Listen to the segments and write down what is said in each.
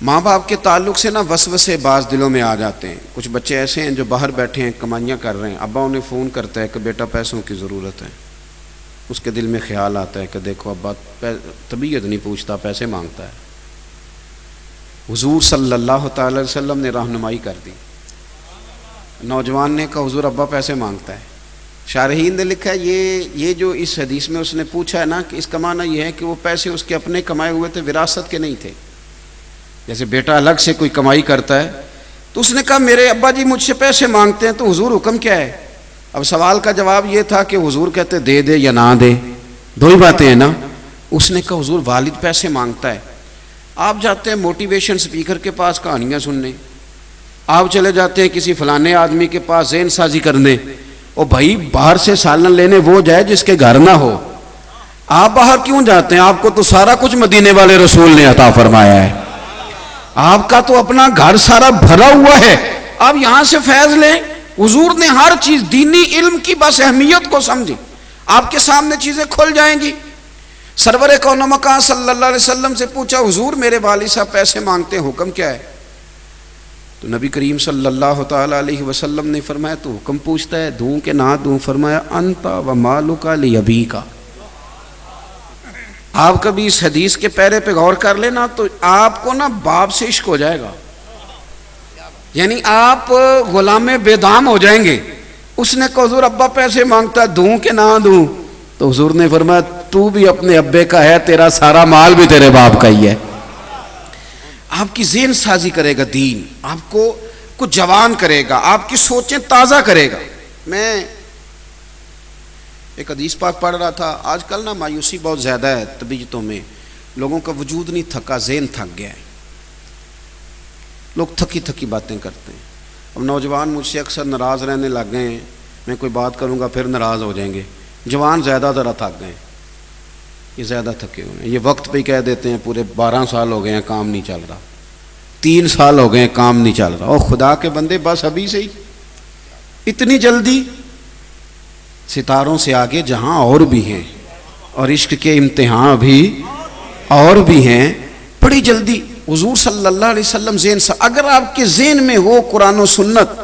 ماں باپ کے تعلق سے نا وسوسے بعض دلوں میں آ جاتے ہیں. کچھ بچے ایسے ہیں جو باہر بیٹھے ہیں کمائیاں کر رہے ہیں, ابا انہیں فون کرتا ہے کہ بیٹا پیسوں کی ضرورت ہے, اس کے دل میں خیال آتا ہے کہ دیکھو ابا طبیعت نہیں پوچھتا, پیسے مانگتا ہے. حضور صلی اللہ تعالی علیہ وسلم نے رہنمائی کر دی. نوجوان نے کہا حضور ابا پیسے مانگتا ہے. شارحین نے لکھا ہے یہ جو اس حدیث میں اس نے پوچھا ہے نا, کہ اس کا معنی یہ ہے کہ وہ پیسے اس کے اپنے کمائے ہوئے تھے, وراثت کے نہیں تھے. جیسے بیٹا الگ سے کوئی کمائی کرتا ہے, تو اس نے کہا میرے ابا جی مجھ سے پیسے مانگتے ہیں, تو حضور حکم کیا ہے؟ اب سوال کا جواب یہ تھا کہ حضور کہتے دے دے یا نہ دے, دو ہی باتیں ہیں نا. اس نے کہا حضور والد پیسے مانگتا ہے. آپ جاتے ہیں موٹیویشن سپیکر کے پاس کہانیاں سننے, آپ چلے جاتے ہیں کسی فلانے آدمی کے پاس ذہن سازی کرنے, او بھائی باہر سے سالن لینے وہ جائے جس کے گھر نہ ہو. آپ باہر کیوں جاتے ہیں؟ آپ کو تو سارا کچھ مدینے والے رسول نے عطا فرمایا ہے. آپ کا تو اپنا گھر سارا بھرا ہوا ہے, آپ یہاں سے فیض لیں. حضور نے ہر چیز دینی علم کی بس اہمیت کو سمجھی, آپ کے سامنے چیزیں کھل جائیں گی. سرور کون مکان صلی اللہ علیہ وسلم سے پوچھا حضور میرے والد صاحب پیسے مانگتے ہیں, حکم کیا ہے؟ تو نبی کریم صلی اللہ تعالی علیہ وسلم نے فرمایا تو حکم پوچھتا ہے دوں کہ نہ دوں؟ فرمایا انت و مالک لابیک. آپ کبھی اس حدیث کے پیرے پہ غور کر لینا تو آپ کو نا باپ سے عشق ہو جائے گا, یعنی آپ غلام بے دام ہو جائیں گے. اس نے کہا حضور ابا پیسے مانگتا ہے, دوں کہ نہ دوں؟ تو حضور نے فرمایا تو بھی اپنے ابے کا ہے, تیرا سارا مال بھی تیرے باپ کا ہی ہے. آپ کی ذہن سازی کرے گا دین, آپ کو کچھ جوان کرے گا, آپ کی سوچیں تازہ کرے گا. میں ایک حدیث پاک پڑھ رہا تھا, آج کل نا مایوسی بہت زیادہ ہے طبیعتوں میں, لوگوں کا وجود نہیں تھکا, ذہن تھک گیا ہے, لوگ تھکی تھکی باتیں کرتے ہیں. اب نوجوان مجھ سے اکثر ناراض رہنے لگ گئے ہیں, میں کوئی بات کروں گا پھر ناراض ہو جائیں گے. جوان زیادہ ذرا تھک گئے, یہ زیادہ تھکے ہوئے ہیں. یہ وقت پہ ہی کہہ دیتے ہیں پورے 12 سال ہو گئے ہیں کام نہیں چل رہا, 3 سال ہو گئے ہیں کام نہیں چل رہا. اور خدا کے بندے بس ابھی سے ہی اتنی جلدی؟ ستاروں سے آگے جہاں اور بھی ہیں, اور عشق کے امتحان بھی اور بھی ہیں, بڑی جلدی. حضور صلی اللہ علیہ وسلم ذہن سے اگر آپ کے ذہن میں ہو قرآن و سنت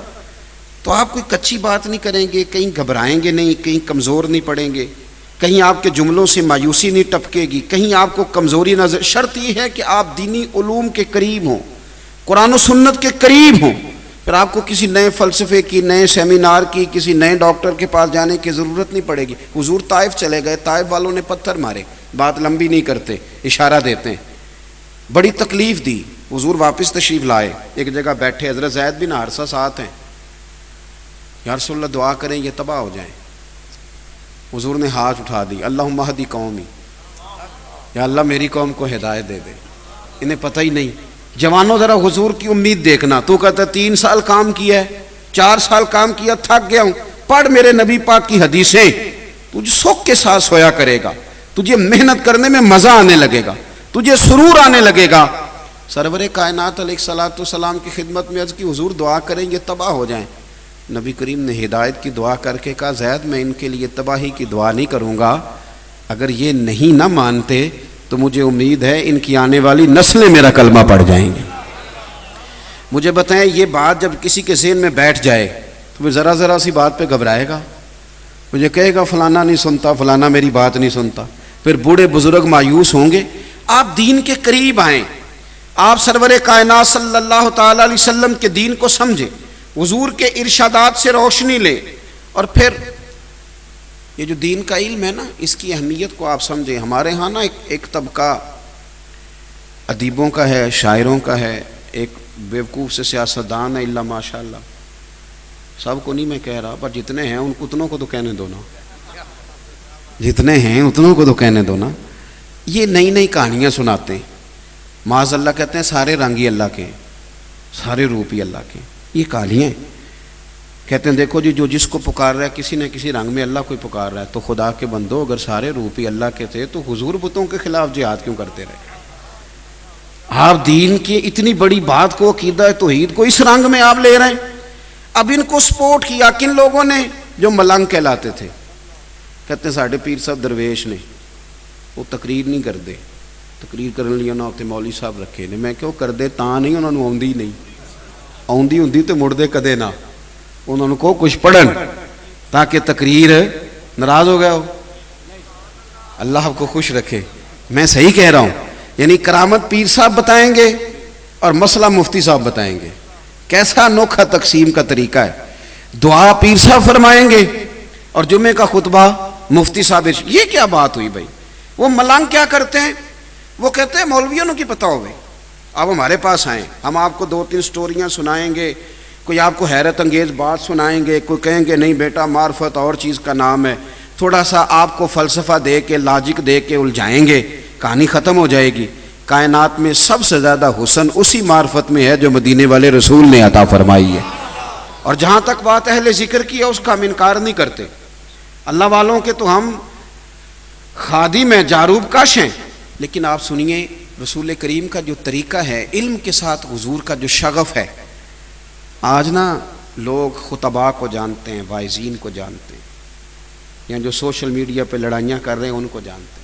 تو آپ کوئی کچی بات نہیں کریں گے, کہیں گھبرائیں گے نہیں, کہیں کمزور نہیں پڑیں گے, کہیں آپ کے جملوں سے مایوسی نہیں ٹپکے گی, کہیں آپ کو کمزوری نظر. شرط یہ ہے کہ آپ دینی علوم کے قریب ہوں, قرآن و سنت کے قریب ہوں. پھر آپ کو کسی نئے فلسفے کی, نئے سیمینار کی, کسی نئے ڈاکٹر کے پاس جانے کی ضرورت نہیں پڑے گی. حضور طائف چلے گئے, طائف والوں نے پتھر مارے, بات لمبی نہیں کرتے, اشارہ دیتے ہیں, بڑی تکلیف دی. حضور واپس تشریف لائے, ایک جگہ بیٹھے, حضرت زید بن حارثہ ساتھ ہیں. یا رسول اللہ دعا کریں یہ تباہ ہو جائیں. حضور نے ہاتھ اٹھا دی, اللہم اہدی قومی, یا اللہ میری قوم کو ہدایت دے دے, انہیں پتہ ہی نہیں. جوانوں ذرا حضور کی امید دیکھنا, تو کہتا ہے 3 سال کام کیا ہے, 4 سال کام کیا, تھک گیا ہوں, پڑھ میرے نبی پاک کی حدیثیں, تجھے سوکھ کے ساتھ سویا کرے گا, تجھے محنت کرنے میں مزہ آنے لگے گا, تجھے سرور آنے لگے گا. سرور کائنات علیہ الصلوۃ والسلام کی خدمت میں عرض کی حضور دعا کریں یہ تباہ ہو جائیں. نبی کریم نے ہدایت کی دعا کر کے کہا زید میں ان کے لیے تباہی کی دعا نہیں کروں گا, اگر یہ نہیں نہ مانتے تو مجھے امید ہے ان کی آنے والی نسلیں میرا کلمہ پڑھ جائیں گے. مجھے بتائیں یہ بات جب کسی کے ذہن میں بیٹھ جائے تو وہ ذرا ذرا سی بات پہ گھبرائے گا, مجھے کہے گا فلانا نہیں سنتا, فلانا میری بات نہیں سنتا. پھر بوڑھے بزرگ مایوس ہوں گے. آپ دین کے قریب آئیں, آپ سرور کائنات صلی اللہ تعالی علیہ وسلم کے دین کو سمجھیں, حضور کے ارشادات سے روشنی لیں, اور پھر یہ جو دین کا علم ہے نا اس کی اہمیت کو آپ سمجھیں. ہمارے ہاں نا ایک طبقہ ادیبوں کا ہے, شاعروں کا ہے, ایک بیوقوف سے سیاستدان ہے, اللہ ماشاء اللہ, سب کو نہیں میں کہہ رہا, پر جتنے ہیں ان اتنوں کو تو کہنے دو نا, جتنے ہیں اتنوں کو تو کہنے دو نا. یہ نئی نئی کہانیاں سناتے ہیں, معاذ اللہ کہتے ہیں سارے رنگ ہی اللہ کے, سارے روپ ہی اللہ کے. یہ کہانیاں کہتے ہیں دیکھو جی جو جس کو پکار رہا ہے کسی نہ کسی رنگ میں اللہ کو پکار رہا ہے. تو خدا کے بندو اگر سارے روپ ہی اللہ کے تھے تو حضور بتوں کے خلاف جہاد کیوں کرتے رہے؟ آپ دین کی اتنی بڑی بات کو, عقیدہ توحید کو اس رنگ میں آپ لے رہے ہیں. اب ان کو سپورٹ کیا کن لوگوں نے؟ جو ملنگ کہلاتے تھے. کہتے ہیں ساڑھے پیر صاحب درویش نے, وہ تقریر نہیں کرتے, تقریر کرنے ਲਈ ਉਹਨਾਂ ਉੱਤੇ ਮੌਲਵੀ ਸਾਹਿਬ ਰੱਖੇ ਨੇ। ਮੈਂ ਕਿਹਾ ਉਹ ਕਰਦੇ ਤਾਂ ਨਹੀਂ, ਉਹਨਾਂ ਨੂੰ ਆਉਂਦੀ ਨਹੀਂ, ਆਉਂਦੀ ਹੁੰਦੀ ਤੇ ਮੁੜਦੇ ਕਦੇ ਨਾ। ਉਹਨਾਂ ਨੂੰ ਕਹੋ ਕੁਝ ਪੜ੍ਹਨ تاکہ تقریر ناراض ہو گیا ہو. اللہ آپ کو خوش رکھے. میں صحیح کہہ رہا ہوں. یعنی کرامت پیر صاحب بتائیں گے اور مسئلہ مفتی صاحب بتائیں گے. کیسا انوکھا تقسیم کا طریقہ ہے. دعا پیر صاحب فرمائیں گے اور جمعے کا خطبہ مفتی صاحب. یہ کیا بات ہوئی بھائی؟ وہ ملنگ کیا کرتے ہیں؟ وہ کہتے ہیں مولویوں کی پتہ ہو بھائی، آپ ہمارے پاس آئیں، ہم آپ کو 2-3 سٹوریاں سنائیں گے، کوئی آپ کو حیرت انگیز بات سنائیں گے، کوئی کہیں گے نہیں بیٹا معرفت اور چیز کا نام ہے، تھوڑا سا آپ کو فلسفہ دے کے لاجک دے کے الجھائیں گے، کہانی ختم ہو جائے گی. کائنات میں سب سے زیادہ حسن اسی معرفت میں ہے جو مدینے والے رسول نے عطا فرمائی ہے. اور جہاں تک بات اہل ذکر کی ہے اس کا ہم انکار نہیں کرتے. اللہ والوں کے تو ہم خادم ہیں، جاروب کش ہیں. لیکن آپ سنیے رسول کریم کا جو طریقہ ہے، علم کے ساتھ حضور کا جو شغف ہے. آج نا لوگ خطباء کو جانتے ہیں، واعظین کو جانتے ہیں، یا جو سوشل میڈیا پہ لڑائیاں کر رہے ہیں ان کو جانتے ہیں.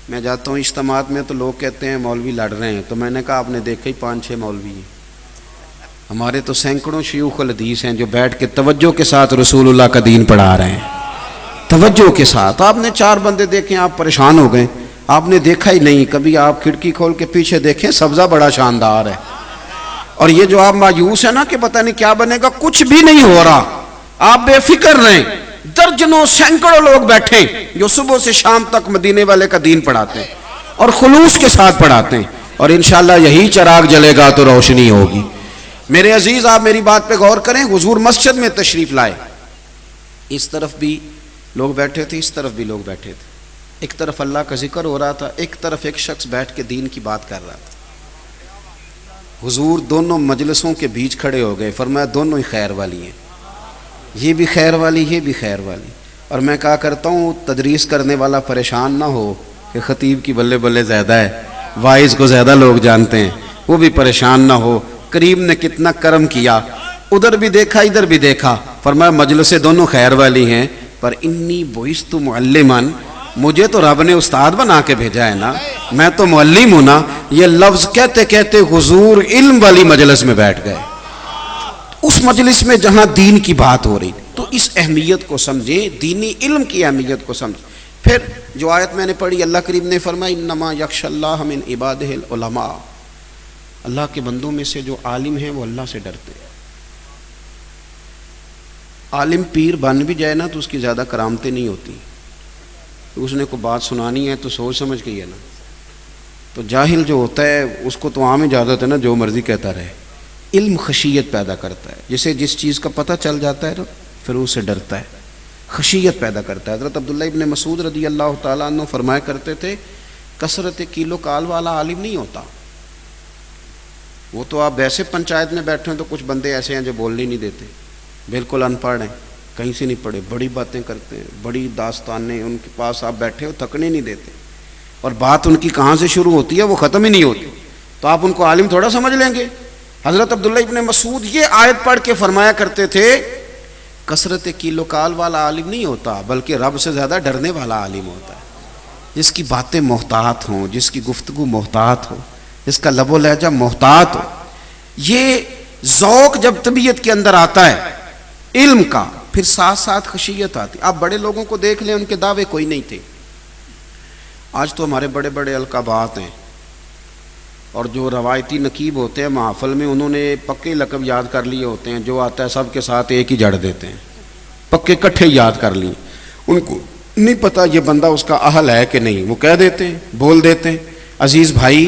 میں جاتا ہوں اجتماعات میں تو لوگ کہتے ہیں مولوی لڑ رہے ہیں، تو میں نے کہا آپ نے دیکھا ہی 5-6 مولوی ہیں. ہمارے تو سینکڑوں شیوخ الحدیث ہیں جو بیٹھ کے توجہ کے ساتھ رسول اللہ کا دین پڑھا رہے ہیں، توجہ کے ساتھ. آپ نے 4 بندے دیکھیں آپ پریشان ہو گئے، آپ نے دیکھا ہی نہیں. کبھی آپ کھڑکی کھول کے پیچھے دیکھیں سبزہ بڑا شاندار ہے. اور یہ جو آپ مایوس ہیں نا کہ پتہ نہیں کیا بنے گا، کچھ بھی نہیں ہو رہا، آپ بے فکر رہیں. درجنوں سینکڑوں لوگ بیٹھے جو صبح سے شام تک مدینے والے کا دین پڑھاتے ہیں اور خلوص کے ساتھ پڑھاتے ہیں. اور انشاءاللہ یہی چراغ جلے گا تو روشنی ہوگی. میرے عزیز آپ میری بات پہ غور کریں. حضور مسجد میں تشریف لائے، اس طرف بھی لوگ بیٹھے تھے، اس طرف بھی لوگ بیٹھے تھے. ایک طرف اللہ کا ذکر ہو رہا تھا، ایک طرف ایک شخص بیٹھ کے دین کی بات کر رہا تھا. حضور دونوں مجلسوں کے بیچ کھڑے ہو گئے، فرمایا دونوں ہی خیر والی ہیں، یہ بھی خیر والی، یہ بھی خیر والی. اور میں کہا کرتا ہوں تدریس کرنے والا پریشان نہ ہو کہ خطیب کی بلے بلے زیادہ ہے، واعظ کو زیادہ لوگ جانتے ہیں، وہ بھی پریشان نہ ہو. کریم نے کتنا کرم کیا، ادھر بھی دیکھا ادھر بھی دیکھا. فرمایا مجلسیں دونوں خیر والی ہیں، پر انی بعثت معلما، مجھے تو رب نے استاد بنا کے بھیجا ہے نا، میں تو معلم ہوں نا. یہ لفظ کہتے کہتے حضور علم والی مجلس میں بیٹھ گئے، اس مجلس میں جہاں دین کی بات ہو رہی. تو اس اہمیت کو سمجھیں، دینی علم کی اہمیت کو سمجھیں. پھر جو آیت میں نے پڑھی، اللہ کریم نے فرمایا انما یخشی اللہ من عبادہ العلماء، اللہ کے بندوں میں سے جو عالم ہیں وہ اللہ سے ڈرتے ہیں. عالم پیر بن بھی جائے نا تو اس کی زیادہ کرامتیں نہیں ہوتی. اس نے کوئی بات سنانی ہے تو سوچ سمجھ کے ہی ہے نا. تو جاہل جو ہوتا ہے اس کو تو عام اجازت ہے نا جو مرضی کہتا رہے. علم خشیت پیدا کرتا ہے، جسے جس چیز کا پتہ چل جاتا ہے نا پھر اس سے ڈرتا ہے، خشیت پیدا کرتا ہے. حضرت عبداللہ ابن مسعود رضی اللہ تعالیٰ عنہ فرمایا کرتے تھے کثرت کیلو کال والا عالم نہیں ہوتا. وہ تو آپ ویسے پنچایت میں بیٹھے ہیں تو کچھ بندے ایسے ہیں جو بولنے نہیں دیتے، بالکل ان پڑھ ہیں، کہیں سے نہیں پڑھے، بڑی باتیں کرتے ہیں، بڑی داستانیں، ان کے پاس آپ بیٹھے ہو تھکنے نہیں دیتے، اور بات ان کی کہاں سے شروع ہوتی ہے وہ ختم ہی نہیں ہوتی. تو آپ ان کو عالم تھوڑا سمجھ لیں گے. حضرت عبداللہ ابن مسعود یہ آیت پڑھ کے فرمایا کرتے تھے کثرت کیلو کال والا عالم نہیں ہوتا، بلکہ رب سے زیادہ ڈرنے والا عالم ہوتا ہے، جس کی باتیں محتاط ہوں، جس کی گفتگو محتاط ہو، جس کا لب و لہجہ محتاط ہو. یہ ذوق جب طبیعت کے اندر آتا ہے علم کا، پھر ساتھ ساتھ خشیت آتی. آپ بڑے لوگوں کو دیکھ لیں، ان کے دعوے کوئی نہیں تھے. آج تو ہمارے بڑے بڑے القابات ہیں، اور جو روایتی نقیب ہوتے ہیں محافل میں انہوں نے پکے لقب یاد کر لیے ہوتے ہیں، جو آتا ہے سب کے ساتھ ایک ہی جڑ دیتے ہیں، پکے کٹھے یاد کر لیے. ان کو نہیں پتہ یہ بندہ اس کا اہل ہے کہ نہیں، وہ کہہ دیتے ہیں، بول دیتے ہیں. عزیز بھائی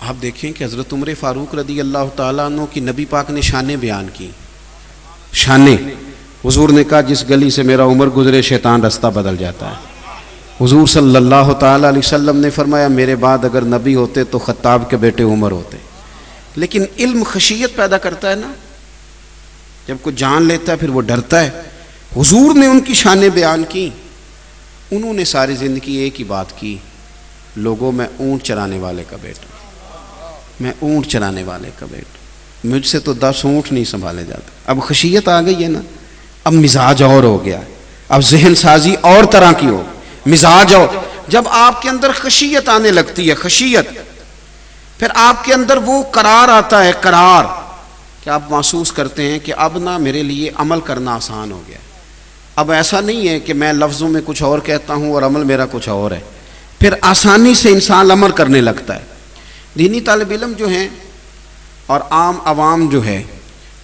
آپ دیکھیں کہ حضرت عمر فاروق رضی اللہ تعالیٰ عنہ کی نبی پاک نے شانیں بیان کی. شانیں حضور نے کہا جس گلی سے میرا عمر گزرے شیطان رستہ بدل جاتا ہے. حضور صلی اللہ تعالیٰ علیہ وسلم نے فرمایا میرے بعد اگر نبی ہوتے تو خطاب کے بیٹے عمر ہوتے. لیکن علم خشیت پیدا کرتا ہے نا، جب کوئی جان لیتا ہے پھر وہ ڈرتا ہے. حضور نے ان کی شانیں بیان کی. انہوں نے ساری زندگی ایک ہی بات کی، لوگوں میں اونٹ چرانے والے کا بیٹا، میں اونٹ چرانے والے کا بیٹا، مجھ سے تو 10 اونٹ نہیں سنبھالے جاتے. اب خشیت آ گئی ہے نا، اب مزاج اور ہو گیا ہے، اب ذہن سازی اور طرح کی ہو، مزاج اور جب آپ کے اندر خشیت آنے لگتی ہے، خشیت، پھر آپ کے اندر وہ قرار آتا ہے، قرار، کہ آپ محسوس کرتے ہیں کہ اب نہ میرے لیے عمل کرنا آسان ہو گیا. اب ایسا نہیں ہے کہ میں لفظوں میں کچھ اور کہتا ہوں اور عمل میرا کچھ اور ہے، پھر آسانی سے انسان عمل کرنے لگتا ہے. دینی طالب علم جو ہیں اور عام عوام جو ہے،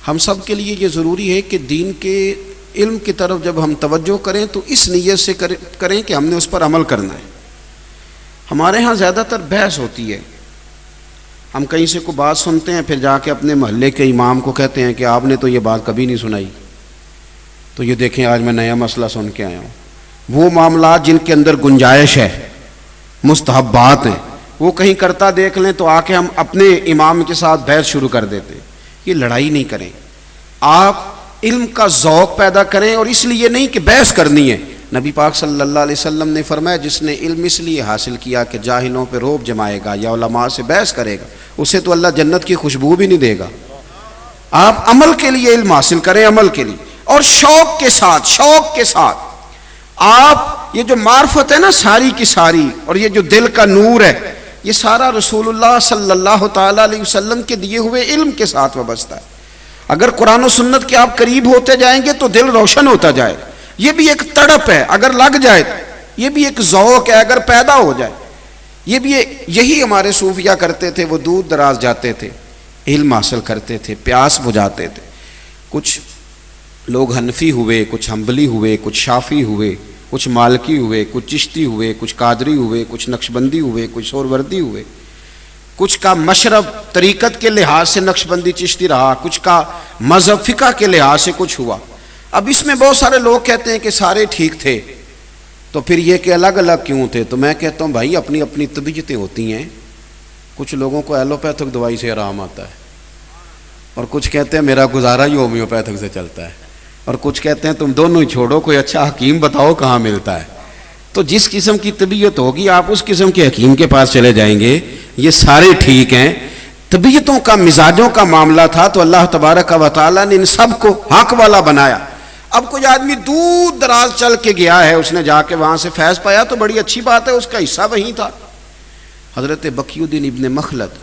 ہم سب کے لیے یہ ضروری ہے کہ دین کے علم کی طرف جب ہم توجہ کریں تو اس نیت سے کریں کہ ہم نے اس پر عمل کرنا ہے. ہمارے ہاں زیادہ تر بحث ہوتی ہے. ہم کہیں سے کوئی بات سنتے ہیں، پھر جا کے اپنے محلے کے امام کو کہتے ہیں کہ آپ نے تو یہ بات کبھی نہیں سنائی، تو یہ دیکھیں آج میں نیا مسئلہ سن کے آیا ہوں. وہ معاملات جن کے اندر گنجائش ہے، مستحبات ہیں، وہ کہیں کرتا دیکھ لیں تو آ کے ہم اپنے امام کے ساتھ بحث شروع کر دیتے ہیں. یہ لڑائی نہیں کریں، آپ علم کا ذوق پیدا کریں، اور اس لیے نہیں کہ بحث کرنی ہے. نبی پاک صلی اللہ علیہ وسلم نے فرمایا جس نے علم اس لیے حاصل کیا کہ جاہلوں پہ رعب جمائے گا یا علماء سے بحث کرے گا، اسے تو اللہ جنت کی خوشبو بھی نہیں دے گا. آپ عمل کے لیے علم حاصل کریں، عمل کے لیے، اور شوق کے ساتھ، شوق کے ساتھ. آپ یہ جو معرفت ہے نا ساری کی ساری، اور یہ جو دل کا نور ہے، یہ سارا رسول اللہ صلی اللہ تعالی علیہ وسلم کے دیے ہوئے علم کے ساتھ وابستہ ہے. اگر قرآن و سنت کے آپ قریب ہوتے جائیں گے تو دل روشن ہوتا جائے. یہ بھی ایک تڑپ ہے اگر لگ جائے، یہ بھی ایک ذوق ہے اگر پیدا ہو جائے. یہ بھی یہی ہمارے صوفیہ کرتے تھے. وہ دور دراز جاتے تھے، علم حاصل کرتے تھے، پیاس بجھاتے تھے. کچھ لوگ حنفی ہوئے، کچھ حنبلی ہوئے، کچھ شافعی ہوئے، کچھ مالکی ہوئے، کچھ چشتی ہوئے، کچھ قادری ہوئے، کچھ نقشبندی ہوئے، کچھ سہروردی ہوئے. کچھ کا مشرب طریقت کے لحاظ سے نقشبندی چشتی رہا، کچھ کا مذہب فقہ کے لحاظ سے کچھ ہوا. اب اس میں بہت سارے لوگ کہتے ہیں کہ سارے ٹھیک تھے، تو پھر یہ کہ الگ الگ کیوں تھے؟ تو میں کہتا ہوں بھائی اپنی اپنی طبیعتیں ہوتی ہیں. کچھ لوگوں کو ایلوپیتھک دوائی سے آرام آتا ہے، اور کچھ کہتے ہیں میرا گزارا ہی ہومیوپیتھک سے چلتا ہے، اور کچھ کہتے ہیں تم دونوں ہی چھوڑو، کوئی اچھا حکیم بتاؤ کہاں ملتا ہے. تو جس قسم کی طبیعت ہوگی آپ اس قسم کے حکیم کے پاس چلے جائیں گے. یہ سارے ٹھیک ہیں. طبیعتوں کا، مزاجوں کا معاملہ تھا تو اللہ تبارک و تعالیٰ نے ان سب کو حق والا بنایا. اب کوئی آدمی دور دراز چل کے گیا ہے، اس نے جا کے وہاں سے فیض پایا تو بڑی اچھی بات ہے، اس کا حصہ وہیں تھا. حضرت بقی الدین ابن مخلد،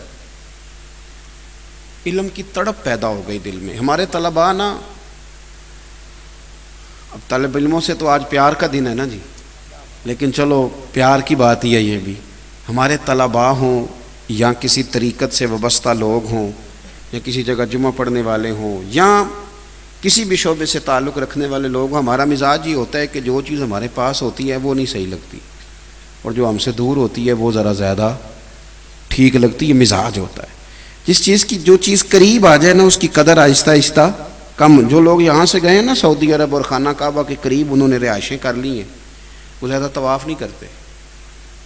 علم کی تڑپ پیدا ہو گئی دل میں. ہمارے طلباء نا، اب طالب علموں سے تو آج پیار کا دن ہے نا جی، لیکن چلو پیار کی بات ہی ہے. یہ بھی ہمارے طلباء ہوں یا کسی طریقت سے وابستہ لوگ ہوں یا کسی جگہ جمعہ پڑھنے والے ہوں یا کسی بھی شعبے سے تعلق رکھنے والے لوگ ہوں، ہمارا مزاج یہ ہوتا ہے کہ جو چیز ہمارے پاس ہوتی ہے وہ نہیں صحیح لگتی، اور جو ہم سے دور ہوتی ہے وہ ذرا زیادہ ٹھیک لگتی ہے. مزاج ہوتا ہے. جس چیز کی جو چیز قریب آ جائے نا اس کی قدر آہستہ آہستہ کم. جو لوگ یہاں سے گئے ہیں نا سعودی عرب اور خانہ کعبہ کے قریب، انہوں نے رہائشیں کر لی ہیں، وہ زیادہ طواف نہیں کرتے.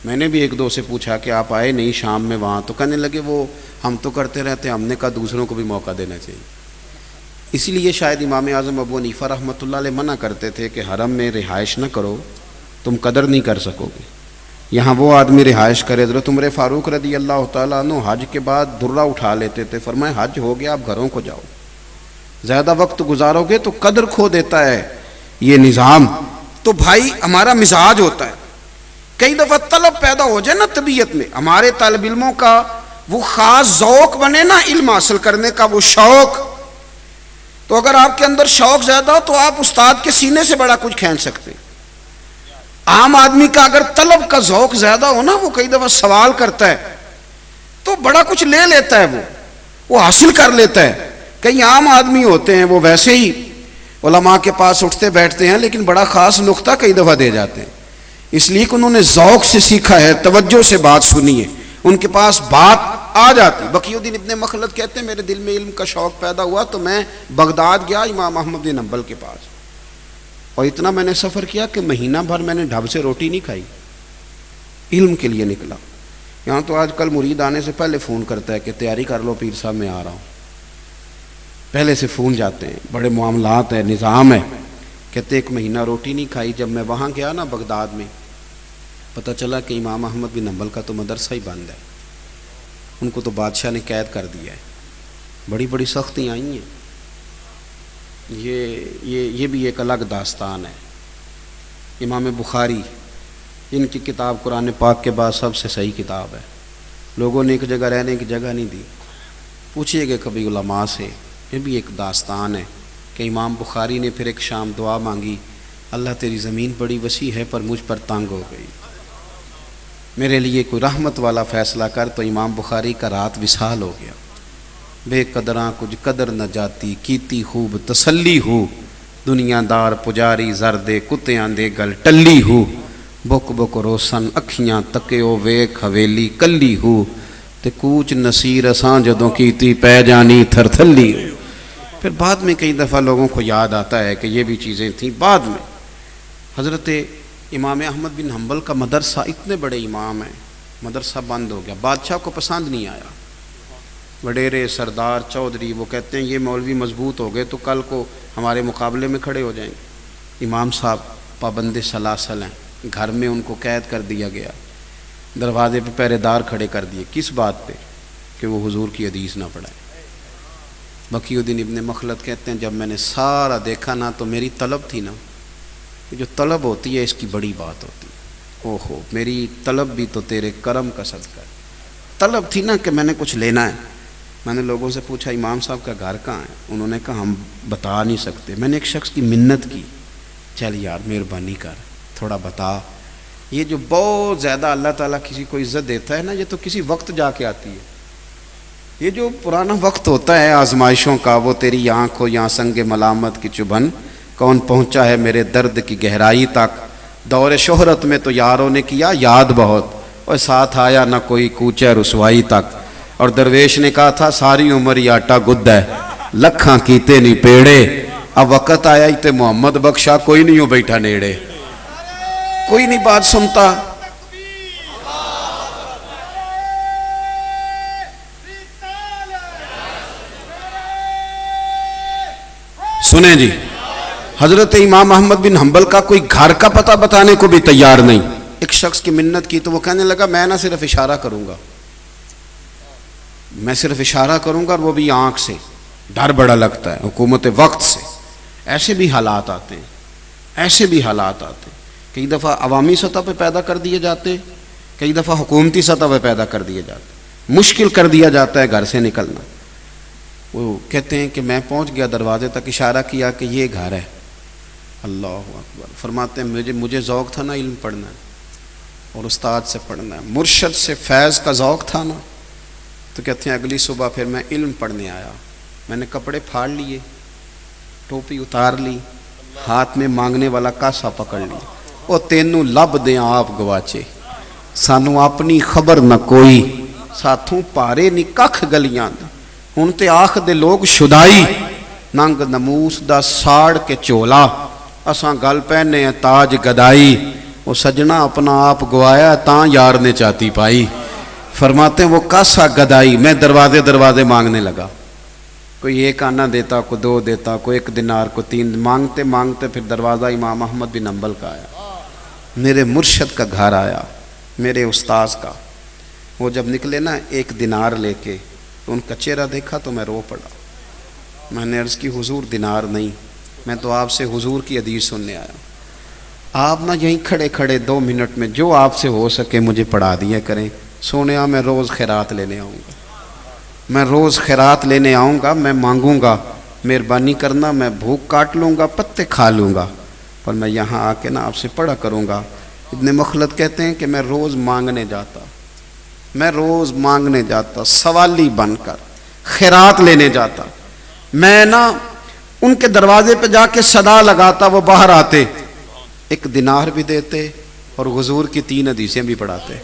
میں نے بھی ایک دو سے پوچھا کہ آپ آئے نہیں شام میں وہاں، تو کہنے لگے وہ ہم تو کرتے رہتے، ہم نے کہا دوسروں کو بھی موقع دینا چاہیے. اسی لیے شاید امام اعظم ابو حنیفہ رحمۃ اللہ علیہ منع کرتے تھے کہ حرم میں رہائش نہ کرو، تم قدر نہیں کر سکو گے. یہاں وہ آدمی رہائش کرے. حضرت عمر فاروق رضی اللہ تعالیٰ عنہ حج کے بعد درہ اٹھا لیتے تھے. فرمائے حج ہو گیا، آپ گھروں کو جاؤ، زیادہ وقت گزارو گے تو قدر کھو دیتا ہے یہ نظام. تو بھائی ہمارا مزاج ہوتا ہے. کئی دفعہ طلب پیدا ہو جائے نا طبیعت میں، ہمارے طالب علموں کا وہ خاص ذوق بنے نا علم حاصل کرنے کا، وہ شوق. تو اگر آپ کے اندر شوق زیادہ ہو تو آپ استاد کے سینے سے بڑا کچھ کھینچ سکتے. عام آدمی کا اگر طلب کا ذوق زیادہ ہو نا، وہ کئی دفعہ سوال کرتا ہے تو بڑا کچھ لے لیتا ہے، وہ حاصل کر لیتا ہے. کئی عام آدمی ہوتے ہیں وہ ویسے ہی علماء کے پاس اٹھتے بیٹھتے ہیں لیکن بڑا خاص نقطہ کئی دفعہ دے جاتے ہیں، اس لیے کہ انہوں نے ذوق سے سیکھا ہے، توجہ سے بات سنی ہے، ان کے پاس بات آ جاتی. بقی الدین ابن مخلد کہتے ہیں میرے دل میں علم کا شوق پیدا ہوا تو میں بغداد گیا امام احمد بن حنبل کے پاس، اور اتنا میں نے سفر کیا کہ مہینہ بھر میں نے ڈھب سے روٹی نہیں کھائی، علم کے لیے نکلا. یہاں تو آج کل مرید آنے سے پہلے فون کرتا ہے کہ تیاری کر لو پیر صاحب میں آ رہا ہوں، پہلے سے فون جاتے ہیں. بڑے معاملات ہیں، نظام ہے. کہتے ایک مہینہ روٹی نہیں کھائی. جب میں وہاں گیا نا بغداد میں، پتہ چلا کہ امام احمد بن حنبل کا تو مدرسہ ہی بند ہے، ان کو تو بادشاہ نے قید کر دیا ہے. بڑی بڑی سختیاں آئی ہیں. یہ بھی ایک الگ داستان ہے. امام بخاری جن کی کتاب قرآن پاک کے بعد سب سے صحیح کتاب ہے، لوگوں نے ایک جگہ رہنے کی جگہ نہیں دی۔ پوچھئے گے کبھی علماء سے، یہ بھی ایک داستان ہے کہ امام بخاری نے پھر ایک شام دعا مانگی، اللہ تیری زمین بڑی وسیع ہے پر مجھ پر تنگ ہو گئی، میرے لیے کوئی رحمت والا فیصلہ کر۔ تو امام بخاری کا رات وصال ہو گیا۔ بے قدراں کچھ قدر نہ جاتی، کیتی خوب تسلی ہو، دنیا دار پجاری زردے کتیاں دے گل ٹلی ہو، بک بک روسن اکھیاں تکیو ویکھ حویلی کلی ہو، تے کوچ نصیر اساں جدوں کیتی پہ جانی تھر تھلی ہو۔ پھر بعد میں کئی دفعہ لوگوں کو یاد آتا ہے کہ یہ بھی چیزیں تھیں۔ بعد میں حضرت امام احمد بن حنبل کا مدرسہ، اتنے بڑے امام ہیں، مدرسہ بند ہو گیا، بادشاہ کو پسند نہیں آیا۔ وڈیرے سردار چودھری وہ کہتے ہیں یہ مولوی مضبوط ہو گئے تو کل کو ہمارے مقابلے میں کھڑے ہو جائیں گے۔ امام صاحب پابند سلاسل ہیں، گھر میں ان کو قید کر دیا گیا، دروازے پہ پہرے دار کھڑے کر دیے۔ کس بات پہ؟ کہ وہ حضور کی حدیث نہ پڑھائیں۔ بقی الدین ابن مخلد کہتے ہیں جب میں نے سارا دیکھا نا تو میری طلب تھی نا، جو طلب ہوتی ہے اس کی بڑی بات ہوتی ہے، اوہو میری طلب بھی تو تیرے کرم کا صدقہ ہے۔ طلب تھی نا کہ میں نے کچھ لینا ہے۔ میں نے لوگوں سے پوچھا امام صاحب کا گھر کہاں ہے؟ انہوں نے کہا ہم بتا نہیں سکتے۔ میں نے ایک شخص کی منت کی، چل یار مہربانی کر تھوڑا بتا۔ یہ جو بہت زیادہ اللہ تعالیٰ کسی کو عزت دیتا ہے نا، یہ تو کسی وقت جا کے آتی ہے۔ یہ جو پرانا وقت ہوتا ہے آزمائشوں کا، وہ تیری آنکھ ہو یا سنگ ملامت کی چبھن، کون پہنچا ہے میرے درد کی گہرائی تک، دور شہرت میں تو یاروں نے کیا یاد بہت، اور ساتھ آیا نہ کوئی کوچے رسوائی تک۔ اور درویش نے کہا تھا ساری عمر یہ آٹا گد ہے، لکھاں کیتے نہیں پیڑے، اب وقت آیا ہی تے محمد بخشا کوئی نہیں ہو بیٹھا نیڑے، کوئی نہیں بات سنتا۔ سنیں جی، حضرت امام احمد بن حنبل کا کوئی گھر کا پتہ بتانے کو بھی تیار نہیں۔ ایک شخص کی منت کی تو وہ کہنے لگا میں نہ صرف اشارہ کروں گا، میں صرف اشارہ کروں گا، اور وہ بھی آنکھ سے۔ ڈر بڑا لگتا ہے حکومت وقت سے۔ ایسے بھی حالات آتے ہیں، ایسے بھی حالات آتے ہیں۔ کئی دفعہ عوامی سطح پہ پیدا کر دیے جاتے، کئی دفعہ حکومتی سطح پہ پیدا کر دیے جاتے، مشکل کر دیا جاتا ہے گھر سے نکلنا۔ وہ کہتے ہیں کہ میں پہنچ گیا دروازے تک، اشارہ کیا کہ یہ گھر ہے۔ اللہ اکبر۔ فرماتے ہیں مجھے ذوق تھا نا علم پڑھنا ہے اور استاد سے پڑھنا ہے، مرشد سے فیض کا ذوق تھا نا، تو کہتے ہیں اگلی صبح پھر میں علم پڑھنے آیا۔ میں نے کپڑے پھاڑ لیے، ٹوپی اتار لی، ہاتھ میں مانگنے والا کاسا پکڑ لی۔ او تینوں لب دیں آپ گواچے، سانو اپنی خبر نہ کوئی، ساتھوں پارے نی ککھ گلیاں دے، ہن تے آکھ دے لوگ شدائی، ننگ نموس دا ساڑ کے چولا، اساں گل پہنے ہیں تاج گدائی، وہ سجنا اپنا آپ گوایا تاں یار نے چاہتی پائی۔ فرماتے ہیں وہ کاسا گدائی، میں دروازے دروازے مانگنے لگا، کوئی ایک آنا دیتا، کوئی دو دیتا، کوئی ایک دینار، کوئی تین، مانگتے مانگتے پھر دروازہ امام احمد بن حنبل کا آیا، میرے مرشد کا گھر آیا، میرے استاذ کا۔ وہ جب نکلے نا ایک دینار لے کے، تو ان کا چہرہ دیکھا تو میں رو پڑا۔ میں نے عرض کی حضور دینار نہیں، میں تو آپ سے حضور کی حدیث سننے آیا، آپ نہ یہیں کھڑے کھڑے 2 منٹ میں جو آپ سے ہو سکے مجھے پڑھا دیا کریں۔ سونیا میں روز خیرات لینے آؤں گا، میں روز خیرات لینے آؤں گا، میں مانگوں گا، مہربانی کرنا، میں بھوک کاٹ لوں گا، پتے کھا لوں گا، پر میں یہاں آ کے نا آپ سے پڑھا کروں گا۔ ابن مخلد کہتے ہیں کہ میں روز مانگنے جاتا، میں روز مانگنے جاتا، سوالی بن کر خیرات لینے جاتا، میں نا ان کے دروازے پہ جا کے صدا لگاتا، وہ باہر آتے، 1 دینار بھی دیتے اور حضور کی 3 حدیثیں بھی پڑھاتے۔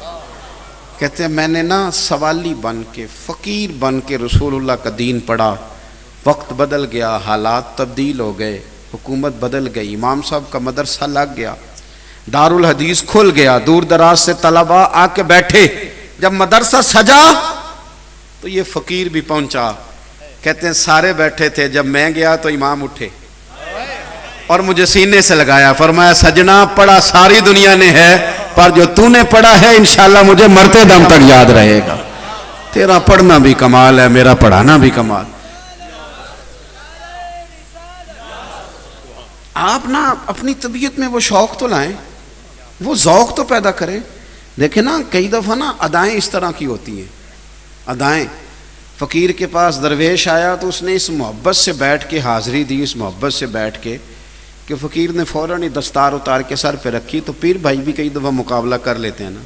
کہتے ہیں میں نے نا سوالی بن کے، فقیر بن کے رسول اللہ کا دین پڑھا۔ وقت بدل گیا، حالات تبدیل ہو گئے، حکومت بدل گئی، امام صاحب کا مدرسہ لگ گیا، دارالحدیث کھل گیا، دور دراز سے طلباء آ کے بیٹھے۔ جب مدرسہ سجا تو یہ فقیر بھی پہنچا۔ کہتے ہیں سارے بیٹھے تھے، جب میں گیا تو امام اٹھے اور مجھے سینے سے لگایا، فرمایا سجنا پڑھا ساری دنیا نے ہے، پر جو تو نے پڑھا ہے انشاءاللہ مجھے مرتے دم تک یاد رہے گا۔ تیرا پڑھنا بھی کمال ہے، میرا پڑھانا بھی کمال۔ آپ نا اپنی طبیعت میں وہ شوق تو لائیں، وہ ذوق تو پیدا کریں. دیکھیں نا کئی دفعہ نا ادائیں اس طرح کی ہوتی ہیں. ادائیں فقیر کے پاس درویش آیا تو اس نے اس محبت سے بیٹھ کے حاضری دی، اس محبت سے بیٹھ کے کہ فقیر نے فوراً ہی دستار اتار کے سر پہ رکھی. تو پیر بھائی بھی کئی دفعہ مقابلہ کر لیتے ہیں نا.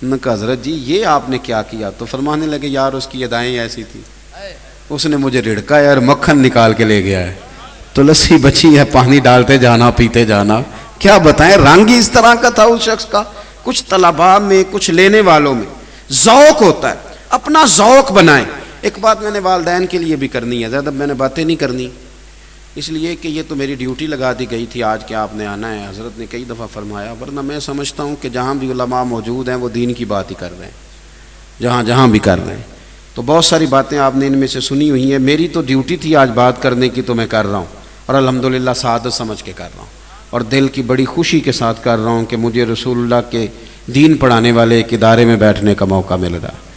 میں کہا حضرت جی یہ آپ نے کیا کیا؟ تو فرمانے لگے یار اس کی ادائیں ایسی تھی، اس نے مجھے رڑکا اور مکھن نکال کے لے گیا ہے، تو لسی بچی ہے، پانی ڈالتے جانا پیتے جانا. کیا بتائیں رنگ ہی اس طرح کا تھا اس شخص کا. کچھ طلباء میں کچھ لینے والوں میں ذوق ہوتا ہے، اپنا ذوق بنائیں. ایک بات میں نے والدین کے لیے بھی کرنی ہے، زیادہ میں نے باتیں نہیں کرنی اس لیے کہ یہ تو میری ڈیوٹی لگا دی گئی تھی آج کہ آپ نے آنا ہے. حضرت نے کئی دفعہ فرمایا، ورنہ میں سمجھتا ہوں کہ جہاں بھی علماء موجود ہیں وہ دین کی بات ہی کر رہے ہیں، جہاں بھی کر رہے ہیں. تو بہت ساری باتیں آپ نے ان میں سے سنی ہوئی ہیں. میری تو ڈیوٹی تھی آج بات کرنے کی تو میں کر رہا ہوں، اور الحمدللہ سعادت سمجھ کے کر رہا ہوں، اور دل کی بڑی خوشی کے ساتھ کر رہا ہوں کہ مجھے رسول اللہ کے دین پڑھانے والے ایک ادارے میں بیٹھنے کا موقع مل رہا ہے.